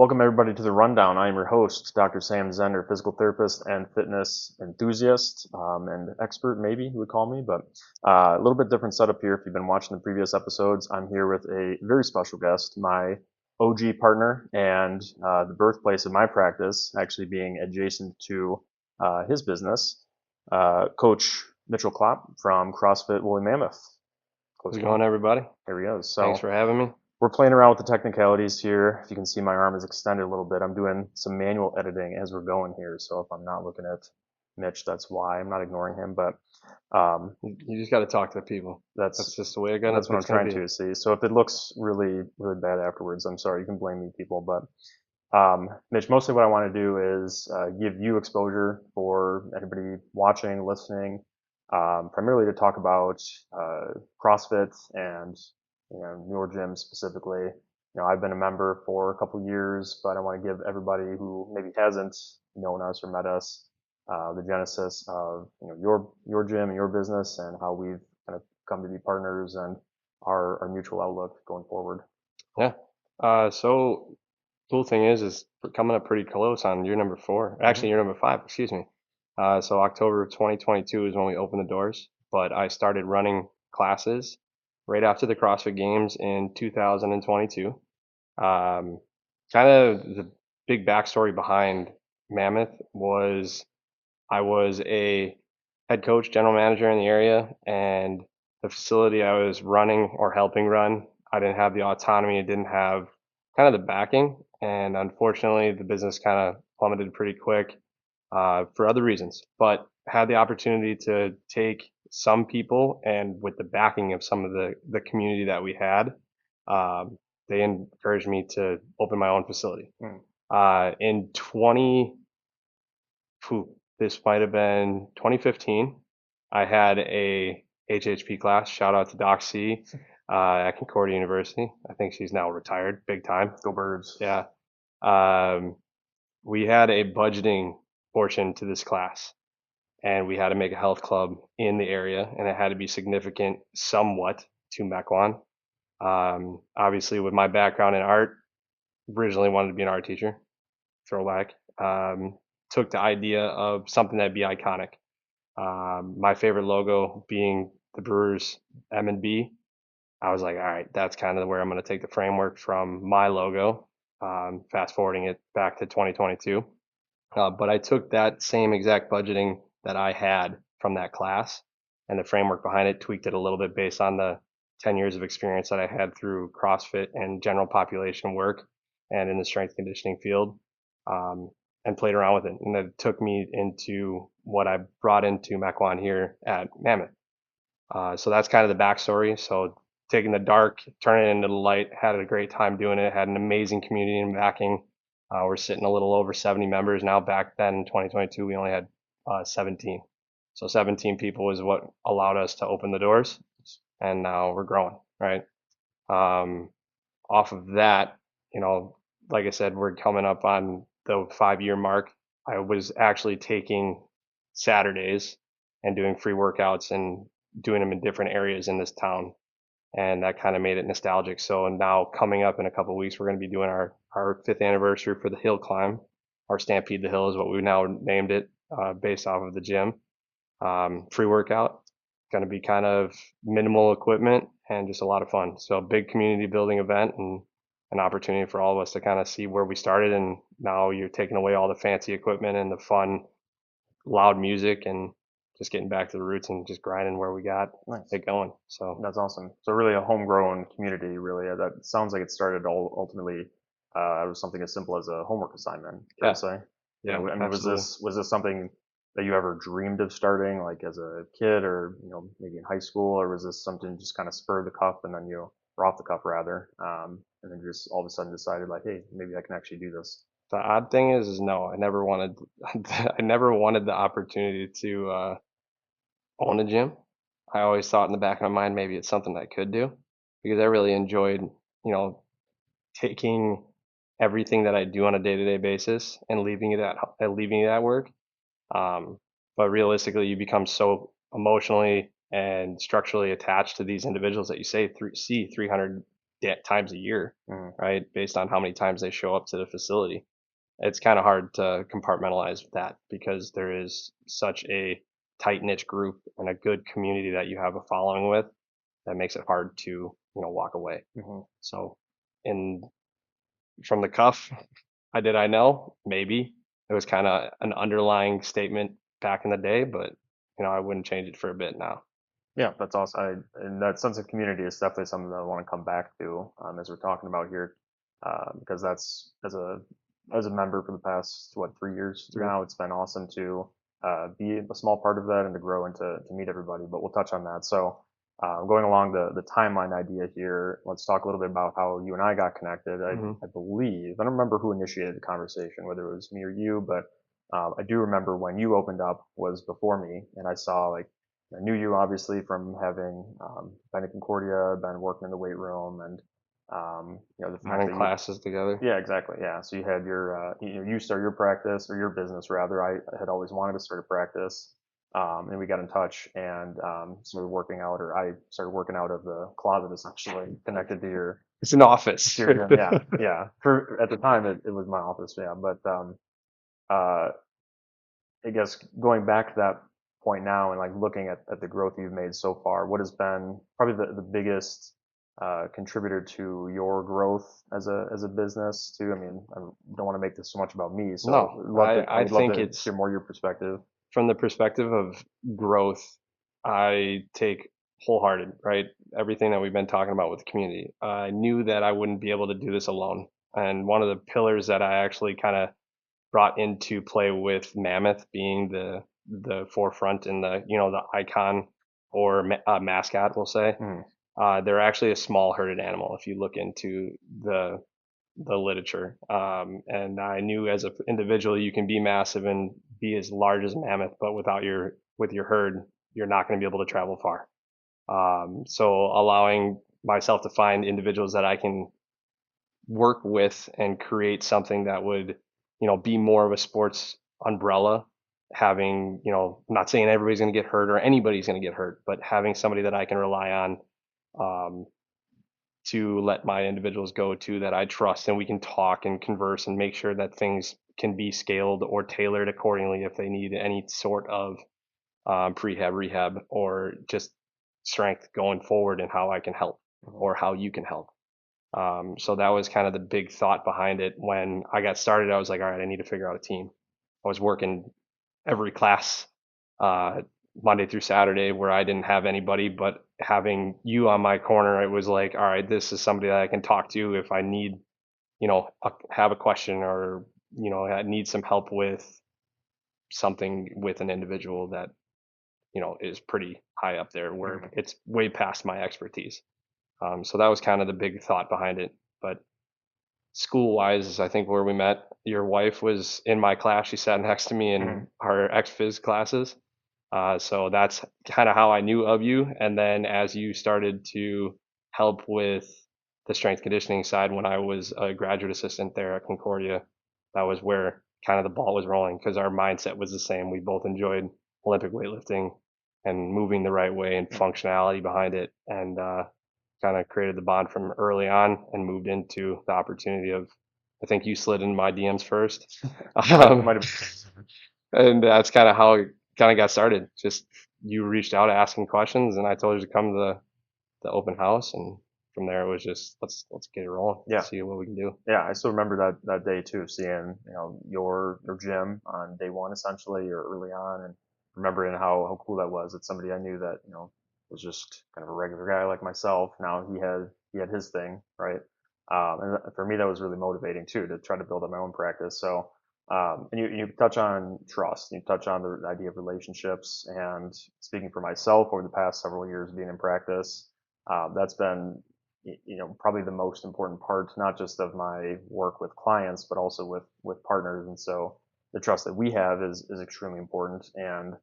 Welcome everybody to the Rundown. I am your host, Dr. Sam Zehnder, physical therapist and fitness enthusiast and expert, maybe you would call me, but a little bit different setup here. If you've been watching the previous episodes, I'm here with a very special guest, my OG partner and the birthplace of my practice, actually being adjacent to his business, Coach Mitchel Klopp from CrossFit Woolly Mammoth. How's it going, everybody? Here we go. Thanks for having me. We're playing around with the technicalities here. If you can see, my arm is extended a little bit. I'm doing some manual editing as we're going here. So if I'm not looking at Mitch, that's why. I'm not ignoring him, but You just got to talk to the people. That's just the way it goes. That's what I'm trying to see. So if it looks really, really bad afterwards, I'm sorry. You can blame me, people. But Mitch, mostly what I want to do is give you exposure for anybody watching, listening, primarily to talk about CrossFit and your gym specifically. I've been a member for a couple years, but I want to give everybody who maybe hasn't known us or met us the genesis of your gym and your business and how we've kind of come to be partners and our mutual outlook going forward. Yeah. So cool thing is we're coming up pretty close on year number 4. Actually, year number 5. Excuse me. So October of 2022 is when we opened the doors, but I started running classes right after the CrossFit Games in 2022. Kind of the big backstory behind Mammoth was I was a head coach, general manager in the area, and the facility I was running or helping run, I didn't have the autonomy, it didn't have kind of the backing, and unfortunately, the business kind of plummeted pretty quick for other reasons. But had the opportunity to take some people, and with the backing of some of the community that we had, they encouraged me to open my own facility. In 20, this might have been 2015. I had a HHP class. Shout out to Doc C at Concordia University. I think she's now retired, big time. Go Birds. Yeah. We had a budgeting portion to this class, and we had to make a health club in the area, and it had to be significant somewhat to Mequon. Obviously, with my background in art, originally wanted to be an art teacher. Throwback. Took the idea of something that'd be iconic. My favorite logo being the Brewers M&B. I was like, all right, that's kind of where I'm going to take the framework from my logo. Fast forwarding it back to 2022. But I took that same exact budgeting that I had from that class and the framework behind it, tweaked it a little bit based on the 10 years of experience that I had through CrossFit and general population work and in the strength conditioning field. And played around with it. And that took me into what I brought into Mequon here at Mammoth. So that's kind of the backstory. So taking the dark, turning it into the light, had a great time doing it, had an amazing community and backing. We're sitting a little over 70 members now. Back then in 2022, we only had 17. So 17 people is what allowed us to open the doors. And now we're growing, right? Off of that, like I said, we're coming up on the 5-year mark. I was actually taking Saturdays and doing free workouts and doing them in different areas in this town. And that kind of made it nostalgic. So now coming up in a couple of weeks, we're going to be doing our 5th anniversary for the hill climb. Our Stampede the Hill is what we've now named it based off of the gym. Free workout, going to be kind of minimal equipment and just a lot of fun. So a big community building event and an opportunity for all of us to kind of see where we started, and now you're taking away all the fancy equipment and the fun, loud music, and just getting back to the roots and just grinding where we got it going. So that's awesome. So really a homegrown community, really. That sounds like it started ultimately out of something as simple as a homework assignment. Yeah. Say. Yeah. I mean, was this something that you ever dreamed of starting, like as a kid, or maybe in high school, or was this something just kind of spur the cuff, and then or off the cuff rather, and then just all of a sudden decided like, hey, maybe I can actually do this? The odd thing is no, I never wanted, I never wanted the opportunity to own a gym. I always thought in the back of my mind maybe it's something I could do because I really enjoyed, taking everything that I do on a day-to-day basis and leaving it at work. But realistically, you become so emotionally and structurally attached to these individuals that you see 300 times a year, Mm, right? Based on how many times they show up to the facility. It's kind of hard to compartmentalize that because there is such a tight knit group and a good community that you have a following with that makes it hard to, walk away. mhm. So, in from the cuff, I know? Maybe. It was kind of an underlying statement back in the day, but I wouldn't change it for a bit now. Yeah, that's awesome. And that sense of community is definitely something that I want to come back to as we're talking about here, because that's as a member for the past what 3 years Three. now, it's been awesome to be a small part of that and to grow and to meet everybody. But we'll touch on that. So going along the timeline idea here, let's talk a little bit about how you and I got connected. Hmm. I believe I don't remember who initiated the conversation, whether it was me or you, but I do remember when you opened up was before me, and I saw like I knew you obviously from having been at Concordia, been working in the weight room, and the Been fact in that you, classes together. yeah, exactly, yeah. So you had you start your practice or your business rather. I had always wanted to start a practice, and we got in touch and started working out, or I started working out of the closet essentially, connected It's an office. to your gym. Yeah, yeah. For at the time, it was my office, yeah, but uh, I guess going back to that point now and like looking at the growth you've made so far, what has been probably the biggest contributor to your growth as a business too? I mean, I don't want to make this so much about me, so No, I I would love think to it's hear more your perspective. from the perspective of growth, I take wholehearted, right? Everything that we've been talking about with the community. I knew that I wouldn't be able to do this alone. And one of the pillars that I actually kind of brought into play with Mammoth being the forefront and the icon or mascot, we'll say. Mm, They're actually a small herded animal if you look into the literature. And I knew as an individual you can be massive and be as large as Mammoth, but with your herd, you're not going to be able to travel far. So allowing myself to find individuals that I can work with and create something that would, be more of a sports umbrella. Having, I'm not saying everybody's going to get hurt or anybody's going to get hurt, but having somebody that I can rely on um, to let my individuals go to that I trust, and we can talk and converse and make sure that things can be scaled or tailored accordingly if they need any sort of prehab, rehab, or just strength going forward and how I can help mhm, or how you can help. So that was kind of the big thought behind it. When I got started, I was like, all right, I need to figure out a team. I was working every class uh, Monday through Saturday where I didn't have anybody, but having you on my corner, it was like, all right, this is somebody that I can talk to if I need, have a question or, I need some help with something with an individual that, is pretty high up there where mhm. it's way past my expertise. So that was kind of the big thought behind it. But school wise is I think where we met. Your wife was in my class. She sat next to me in Mhm. our ex phys classes. So that's kind of how I knew of you. And then as you started to help with the strength conditioning side when I was a graduate assistant there at Concordia, that was where kind of the ball was rolling because our mindset was the same. We both enjoyed Olympic weightlifting and moving the right way and functionality behind it. And kind of created the bond from early on and moved into the opportunity of, I think you slid in my DMs first. Might have. And that's kind of how it kind of got started. Just you reached out asking questions, and I told you to come to the open house, and from there it was just let's get it rolling, Yeah, see what we can do. yeah. I still remember that day too, seeing your gym on day one essentially or early on, and remembering how cool that was. That somebody I knew that was just kind of a regular guy like myself. Now he had his thing, right? And for me that was really motivating too to try to build up my own practice. So and you touch on trust, you touch on the idea of relationships, and speaking for myself over the past several years being in practice, that's been probably the most important part, not just of my work with clients, but also with partners. And so the trust that we have is extremely important. And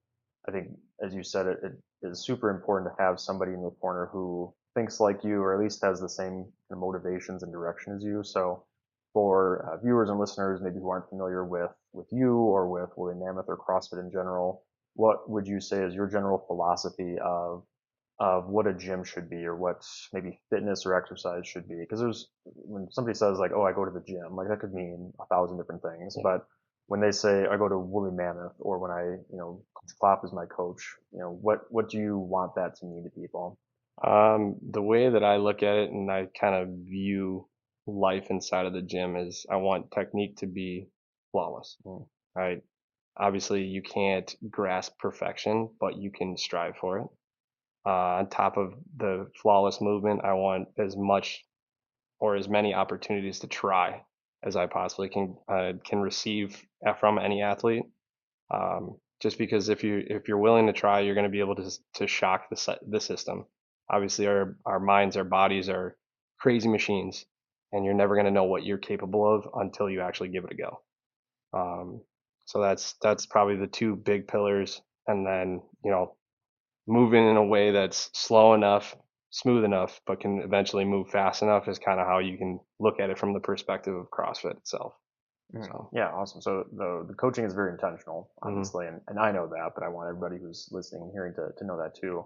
I think, as you said, it is super important to have somebody in your corner who thinks like you, or at least has the same kind of motivations and direction as you. So for viewers and listeners, maybe who aren't familiar with you or with Woolly Mammoth or CrossFit in general, what would you say is your general philosophy of of what a gym should be or what maybe fitness or exercise should be? Because there's when somebody says like, oh, I go to the gym, like that could mean 1,000 different things. Yeah. But when they say I go to Woolly Mammoth or when Coach Klopp is my coach, what do you want that to mean to people? The way that I look at it and I kind of view life inside of the gym is I want technique to be flawless, Mm, right? Obviously, you can't grasp perfection, but you can strive for it. On top of the flawless movement, I want as much or as many opportunities to try as I possibly can receive from any athlete. Just because if you're willing to try, you're going to be able to shock the system. Obviously, our minds, our bodies are crazy machines, and you're never going to know what you're capable of until you actually give it a go. Um, so that's probably the two big pillars, and then moving in a way that's slow enough, smooth enough, but can eventually move fast enough is kind of how you can look at it from the perspective of CrossFit itself. mm. So, Yeah, awesome. So the coaching is very intentional, mhm. obviously, and I know that, but I want everybody who's listening and hearing to know that too.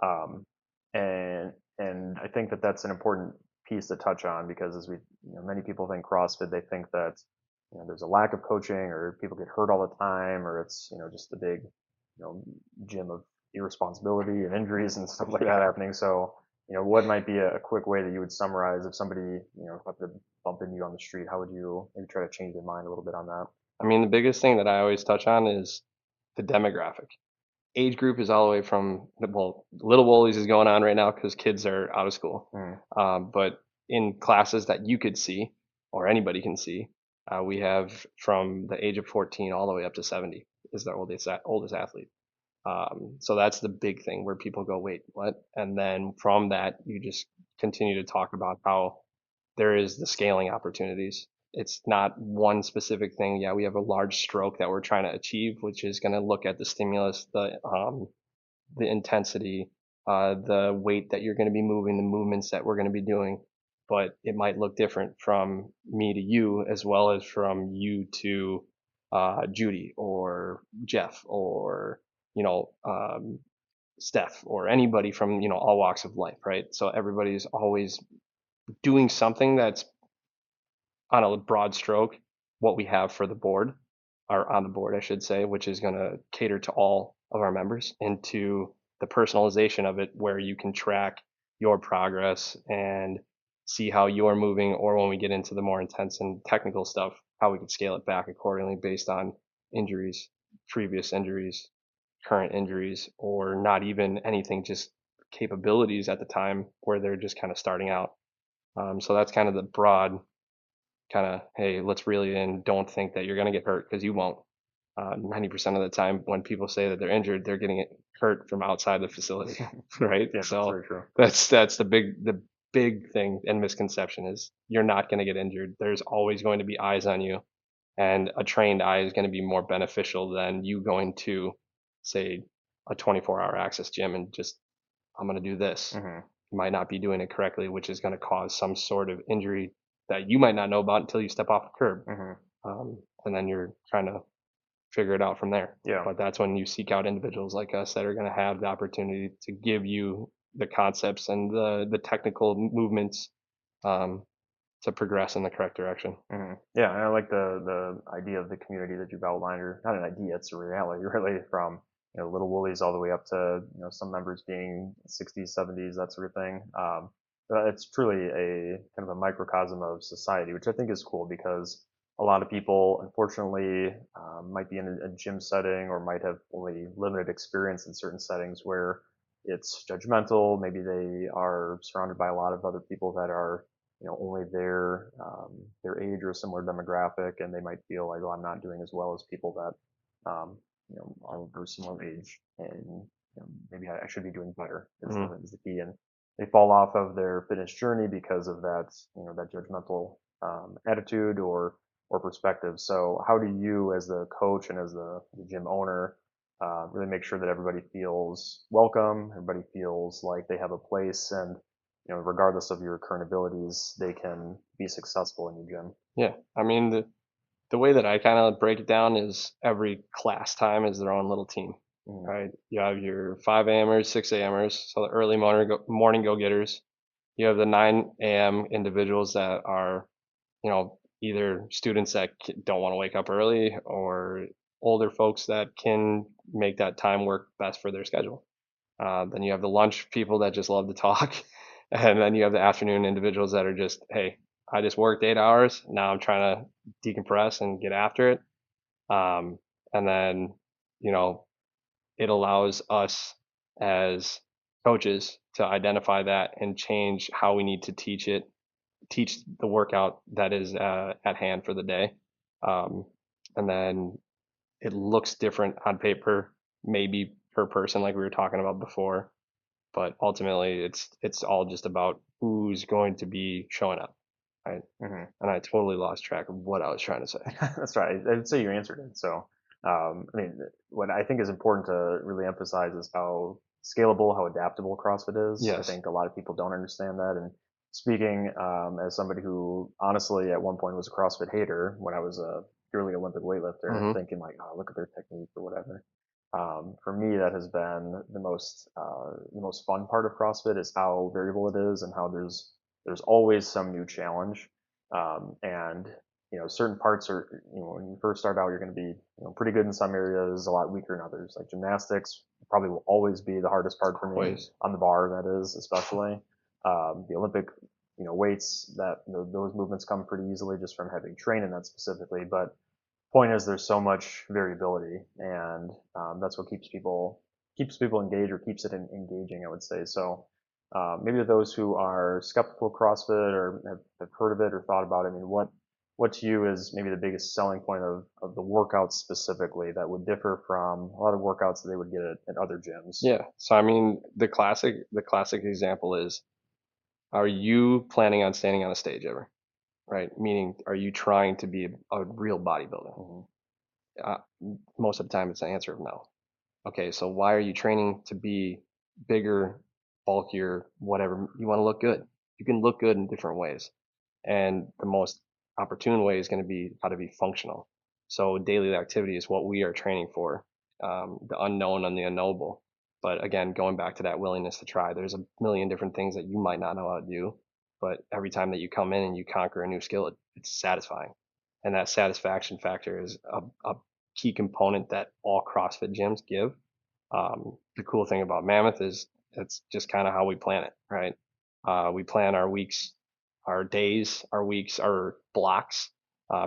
Um, and and I think that that's an important piece to touch on because as many people think CrossFit, they think that there's a lack of coaching or people get hurt all the time or it's just a big gym of irresponsibility and injuries and stuff like that happening. So what might be a quick way that you would summarize if somebody had to bump into you on the street? How would you maybe try to change their mind a little bit on that? I mean, the biggest thing that I always touch on is the demographic. Age group is all the way from well, Little Woolies is going on right now because kids are out of school. Mm, But in classes that you could see or anybody can see, we have from the age of 14 all the way up to 70 is their oldest athlete. So that's the big thing where people go, wait, what? And then from that, you just continue to talk about how there is the scaling opportunities. It's not one specific thing. Yeah, we have a large stroke that we're trying to achieve, which is going to look at the stimulus, the intensity, the weight that you're going to be moving, the movements that we're going to be doing. But it might look different from me to you, as well as from you to Judy or Jeff or you know Steph or anybody from all walks of life, right? So everybody's always doing something that's on a broad stroke what we have for the board, or on the board, I should say, which is going to cater to all of our members, into the personalization of it where you can track your progress and see how you're moving, or when we get into the more intense and technical stuff, how we can scale it back accordingly based on injuries, previous injuries, current injuries, or not even anything, just capabilities at the time where they're just kind of starting out. So that's kind of the broad kind of, hey, let's reel you in. Don't think that you're going to get hurt because you won't. 90% of the time, when people say that they're injured, they're getting hurt from outside the facility, right? yeah, that's So very true. that's the big thing and misconception is you're not going to get injured. There's always going to be eyes on you, and a trained eye is going to be more beneficial than you going to, say, a 24-hour access gym and just I'm going to do this. Hmm. You might not be doing it correctly, which is going to cause some sort of injury that you might not know about until you step off the curb. Hmm. And then you're trying to figure it out from there. Yeah. But that's when you seek out individuals like us that are going to have the opportunity to give you the concepts and the technical movements um, to progress in the correct direction. Yeah, and I like the idea of the community that you've outlined, or not an idea, it's a reality, really, from little woolies all the way up to some members being 60s, 70s, that sort of thing. It's truly a kind of a microcosm of society, which I think is cool because a lot of people, unfortunately, might be in a gym setting or might have only limited experience in certain settings where it's judgmental. Maybe they are surrounded by a lot of other people that are only their age or a similar demographic, and they might feel like, oh, I'm not doing as well as people that are of a similar age, and maybe I should be doing better Mm-hmm. is the key. And they fall off of their fitness journey because of that that judgmental attitude or perspective. So how do you, as the coach and as the gym owner, really make sure that everybody feels welcome, everybody feels like they have a place, and regardless of your current abilities, they can be successful in your gym. Yeah, I mean the way that I kind of break it down is every class time is their own little team. Mm-hmm. right? You have your 5 a.m.ers, 6 a.m.ers, so the early morning go-getters. You have the 9 a.m. individuals that are, either students that don't want to wake up early or older folks that can make that time work best for their schedule. Then you have the lunch people that just love to talk. And then you have the afternoon individuals that are just, hey, I just worked 8 hours. Now I'm trying to decompress and get after it. And then, you know, it allows us as coaches to identify that and change how we need to teach the workout that is at hand for the day. Um, and then it looks different on paper, maybe per person, like we were talking about before, but ultimately it's all just about who's going to be showing up, right? Mm-hmm. And I totally lost track of what I was trying to say. That's right. I'd say you answered it. So, I mean, what I think is important to really emphasize is how scalable, how adaptable CrossFit is. I Yes. think a lot of people don't understand that. And speaking as somebody who honestly at one point was a CrossFit hater when I was a purely Olympic weightlifter, Mm-hmm. thinking like, oh, look at their technique or whatever. For me, that has been the most fun part of CrossFit is how variable it is and how there's always some new challenge. And certain parts are, when you first start out, you're going to be, pretty good in some areas, a lot weaker in others. Like gymnastics probably will always be the hardest part for me Always. on the bar, that is, especially. The Olympic, weights that those movements come pretty easily just from having trained in that specifically. But point is, there's so much variability, and that's what keeps people engaged or keeps it engaging, I would say. So maybe to those who are skeptical of CrossFit or have heard of it or thought about it, I mean, what to you is maybe the biggest selling point of the workouts specifically that would differ from a lot of workouts that they would get at other gyms? Yeah. So I mean, the classic example is, are you planning on standing on a stage ever? Right? Meaning, are you trying to be a real bodybuilder? Mm-hmm. Uh, Most of the time, it's an answer of no. Okay, so why are you training to be bigger, bulkier, whatever? You want to look good. You can look good in different ways. And the most opportune way is going to be how to be functional. So daily activity is what we are training for, the unknown and the unknowable. But again, going back to that willingness to try, there's a million different things that you might not know how to do. But every time that you come in and you conquer a new skill, it's satisfying. And that satisfaction factor is a key component that all CrossFit gyms give. The cool thing about Mammoth is it's just kind of how we plan it, right? We plan our weeks, our days, our weeks, our blocks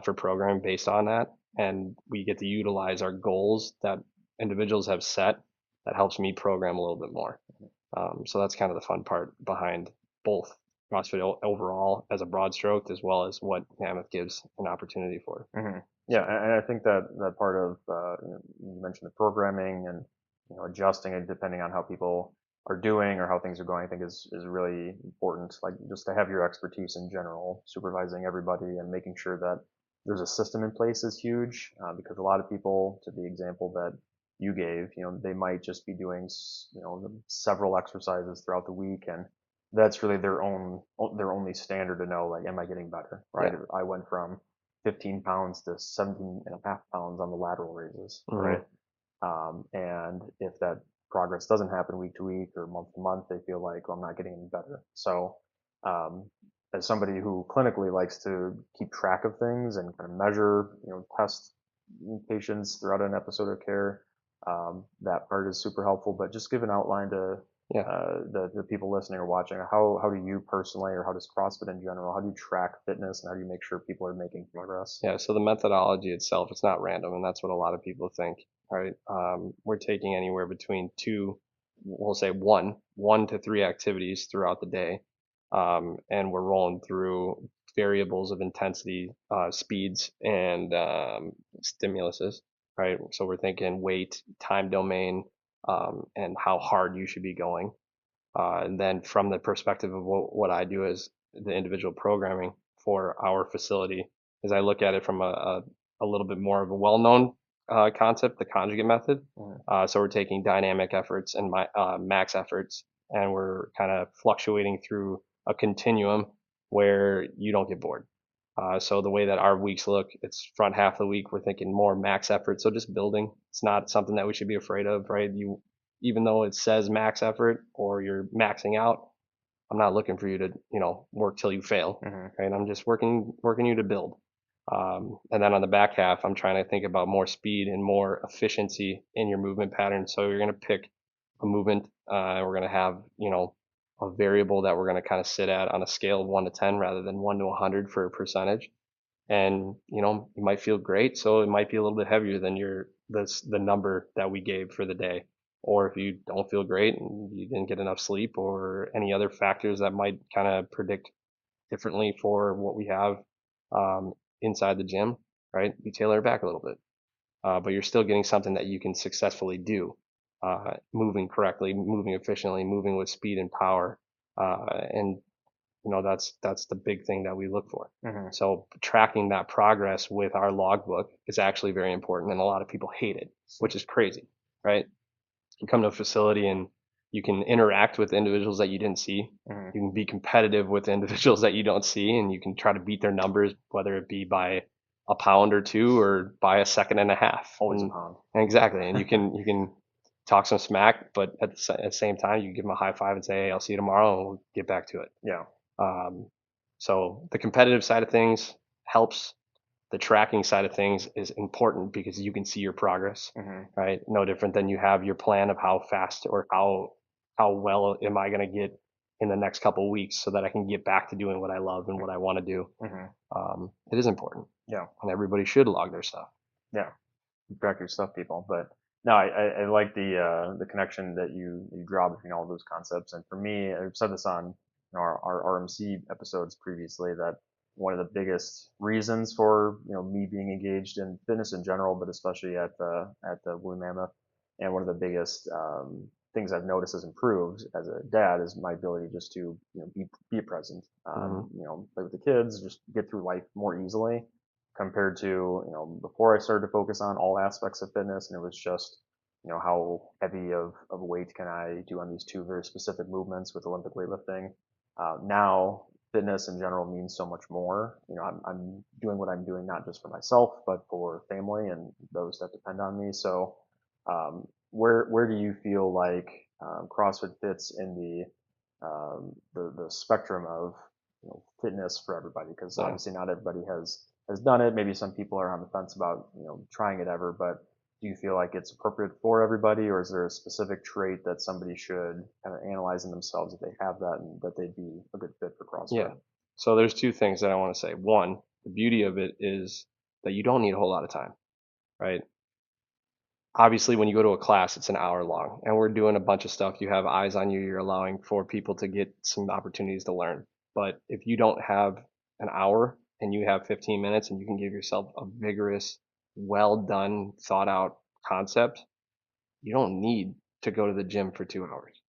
for programming based on that, and we get to utilize our goals that individuals have set. That helps me program a little bit more. So that's kind of the fun part behind both CrossFit overall as a broad stroke, as well as what Mammoth gives an opportunity for. Mm-hmm. Yeah, So and I think that part of you mentioned the programming and adjusting it depending on how people are doing or how things are going, I think is really important. Like just to have your expertise in general, supervising everybody and making sure that there's a system in place is huge because a lot of people, to the example that you gave, they might just be doing several exercises throughout the week and that's really their only standard to know like am I getting better, right? yeah. I went from 15 pounds to 17 and a half pounds on the lateral raises, right? Hmm. And if that progress doesn't happen week to week or month to month, they feel like, well, I'm not getting any better. So, um, as somebody who clinically likes to keep track of things and kind of measure, test patients throughout an episode of care, that part is super helpful. But just give an outline to Yeah. the people listening or watching. How do you personally, or how does CrossFit in general, how do you track fitness and how do you make sure people are making progress? Yeah, so the methodology itself, it's not random, and that's what a lot of people think, right? We're taking anywhere between we'll say one to three activities throughout the day, and we're rolling through variables of intensity, speeds, and stimuluses, right? So we're thinking weight, time domain, and how hard you should be going. And then from the perspective of what I do as the individual programming for our facility, is I look at it from a little bit more of a well-known concept, the conjugate method. Mm, So we're taking dynamic efforts and max efforts, and we're kind of fluctuating through a continuum where you don't get bored. So the way that our weeks look, it's front half of the week, we're thinking more max effort. So just building. It's not something that we should be afraid of, right? Even though it says max effort or you're maxing out, I'm not looking for you to, work till you fail, Mm-hmm. right? I'm just working you to build. And then on the back half, I'm trying to think about more speed and more efficiency in your movement pattern. So you're going to pick a movement. We're going to have, a variable that we're going to kind of sit at on a scale of 1 to 10 rather than 1 to 100 for a percentage. And, you might feel great. So it might be a little bit heavier than the number that we gave for the day. Or if you don't feel great and you didn't get enough sleep or any other factors that might kind of predict differently for what we have um, inside the gym, right? You tailor it back a little bit, but you're still getting something that you can successfully do, moving correctly, moving efficiently, moving with speed and power, and that's the big thing that we look for. Mm-hmm. So tracking that progress with our logbook is actually very important, and a lot of people hate it, which is crazy, right? You come to a facility and you can interact with individuals that you didn't see. Mm-hmm. You can be competitive with individuals that you don't see, and you can try to beat their numbers, whether it be by a pound or two or by a second and a half. Always a pound. Exactly, and you can talk some smack, but at the same time, you give them a high five and say, "Hey, I'll see you tomorrow, and we'll get back to it." Yeah. Um, so the competitive side of things helps. The tracking side of things is important because you can see your progress, Mm-hmm. right? No different than you have your plan of how fast or how well am I going to get in the next couple of weeks so that I can get back to doing what I love and what I want to do. Mm-hmm. It is important, Yeah. and everybody should log their stuff. Yeah. Track your stuff, people. But no, I like the connection that you draw between all of those concepts. And for me, I've said this on our RMC episodes previously that one of the biggest reasons for me being engaged in fitness in general, but especially at the Woolly Mammoth, and one of the biggest things I've noticed has improved as a dad is my ability just to be present. Hmm. Play with the kids, just get through life more easily compared to before I started to focus on all aspects of fitness, and it was just how heavy of a weight can I do on these two very specific movements with Olympic weightlifting. Now fitness in general means so much more. I'm doing what I'm doing not just for myself but for family and those that depend on me. So where do you feel like CrossFit fits in the spectrum of fitness for everybody? Because Yeah. obviously not everybody has done it. Maybe some people are on the fence about trying it ever, but do you feel like it's appropriate for everybody, or is there a specific trait that somebody should kind of analyze in themselves if they have that and that they'd be a good fit for Yeah. CrossFit? So there's two things that I want to say. One, the beauty of it is that you don't need a whole lot of time, right? Obviously when you go to a class it's an hour long and we're doing a bunch of stuff, you have eyes on you, you're allowing for people to get some opportunities to learn. But if you don't have an hour and you have 15 minutes and you can give yourself a vigorous, well done, thought out concept, you don't need to go to the gym for 2 hours.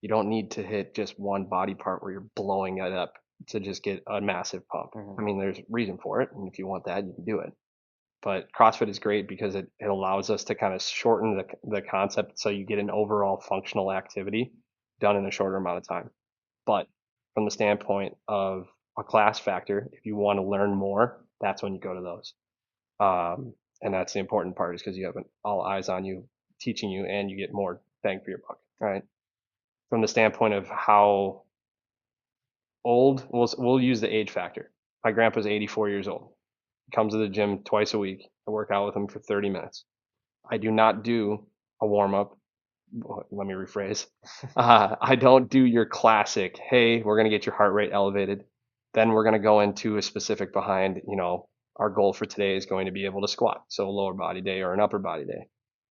You don't need to hit just one body part where you're blowing it up to just get a massive pump. Mm-hmm. I mean, there's reason for it, and if you want that, you can do it. But CrossFit is great because it allows us to kind of shorten the concept so you get an overall functional activity done in a shorter amount of time. But from the standpoint of a class factor, if you want to learn more, that's when you go to those. And that's the important part is because you have all eyes on you teaching you and you get more bang for your buck, right? From the standpoint of how old, we'll use the age factor. My grandpa's 84 years old. He comes to the gym twice a week. I work out with him for 30 minutes. I do not do a warm up. Let me rephrase. I don't do your classic, hey, we're going to get your heart rate elevated. Then we're going to go into a specific behind, our goal for today is going to be able to squat. So a lower body day or an upper body day.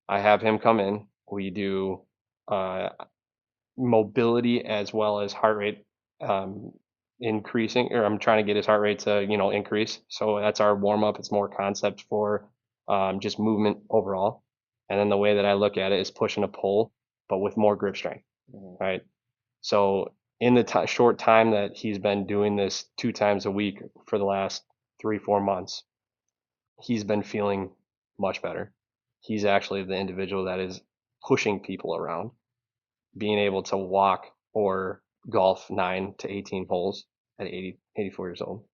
I have him come in. We do uh, mobility as well as heart rate um, increasing, or I'm trying to get his heart rate to, increase. So that's our warm up. It's more concept for just movement overall. And then the way that I look at it is push and a pull, but with more grip strength, Mm-hmm. right? So in the short time that he's been doing this 2 times a week for the last 3, 4 months, he's been feeling much better. He's actually the individual that is pushing people around, being able to walk or golf 9 to 18 holes at 84 years old.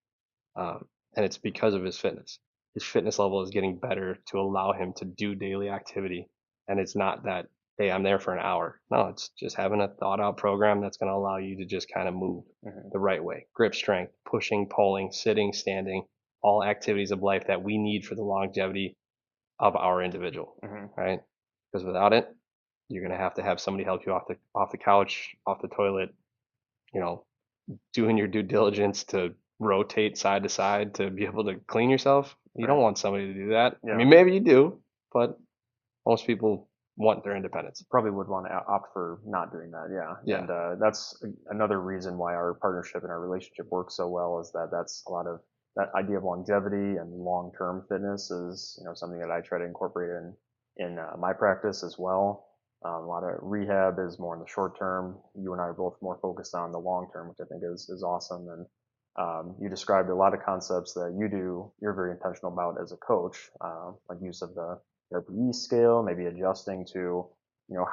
and it's because of his fitness. His fitness level is getting better to allow him to do daily activity, and it's not that, hey, I'm there for an hour. No, it's just having a thought out program that's going to allow you to just kind of move the right way. Grip strength, pushing, pulling, sitting, standing, all activities of life that we need for the longevity of our individual, right? Because without it, you're going to have somebody help you off the couch, off the toilet, you know, doing your due diligence to rotate side to side to be able to clean yourself. You don't want somebody to do that. I mean, maybe you do, but most people want their independence. Probably would want to opt for not doing that. Yeah. And that's another reason why our partnership and our relationship works so well, is that that's a lot of that idea of longevity and long-term fitness is, something that I try to incorporate in my practice as well. A lot of rehab is more in the short term. You and I are both more focused on the long term, which I think is awesome. And you described a lot of concepts that you're very intentional about as a coach, like use of the RPE scale, maybe adjusting to,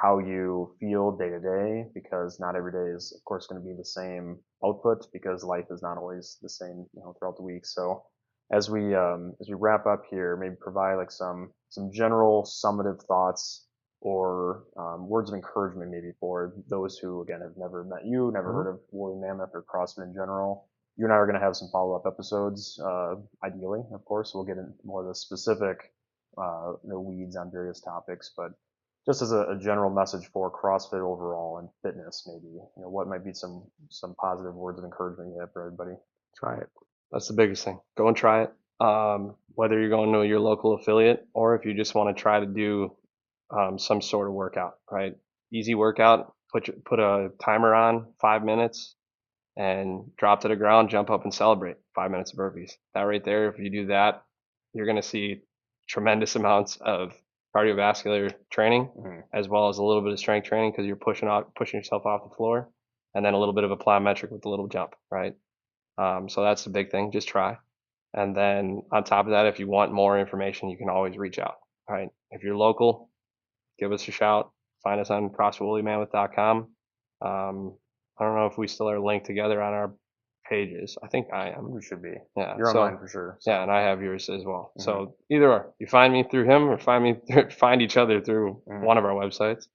how you feel day to day, because not every day is, of course, going to be the same output, because life is not always the same, throughout the week. So as we wrap up here, maybe provide like some general summative thoughts or words of encouragement, maybe for those who, again, have never met you, never heard of Woolly Mammoth or CrossFit in general. You and I are going to have some follow-up episodes, ideally, of course. We'll get into more of the specific weeds on various topics, but just as a general message for CrossFit overall and fitness, maybe, what might be some positive words of encouragement you have for everybody? Try it. That's the biggest thing. Go and try it. Whether you're going to your local affiliate or if you just want to try to do some sort of workout, right? Easy workout. Put a timer on, 5 minutes, and drop to the ground, jump up and celebrate. 5 minutes of burpees. That right there, if you do that, you're going to see tremendous amounts of cardiovascular training as well as a little bit of strength training, because you're pushing yourself off the floor, and then a little bit of a plyometric with a little jump, right? So that's the big thing. Just try. And then on top of that, if you want more information, you can always reach out, right? If you're local, give us a shout. Find us on CrossFitWoollyMammoth.com. I don't know if we still are linked together on our pages. I think I am. We should be. Yeah. You're online for sure. So. Yeah, and I have yours as well. So either or, you find me through him or find each other through one of our websites.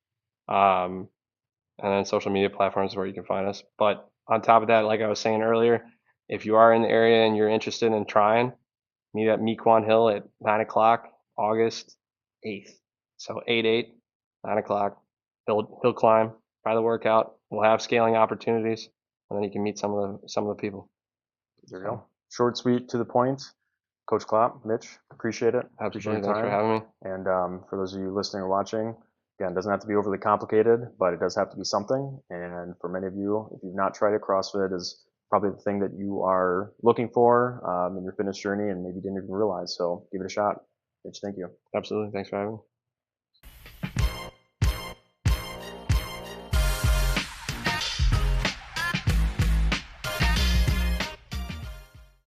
And then social media platforms where you can find us. But on top of that, like I was saying earlier, if you are in the area and you're interested in trying, meet at Mequon Hill at 9 o'clock, August 8th. So 8/8, 9 o'clock. Hill climb, try the workout. We'll have scaling opportunities, and then you can meet some of the people. There you go. Short, sweet, to the point. Coach Klopp, Mitch, appreciate it. Absolutely. Thanks for having me. And for those of you listening or watching, again, it doesn't have to be overly complicated, but it does have to be something. And for many of you, if you've not tried it, CrossFit is probably the thing that you are looking for in your fitness journey and maybe didn't even realize. So give it a shot. Mitch, thank you. Absolutely. Thanks for having me.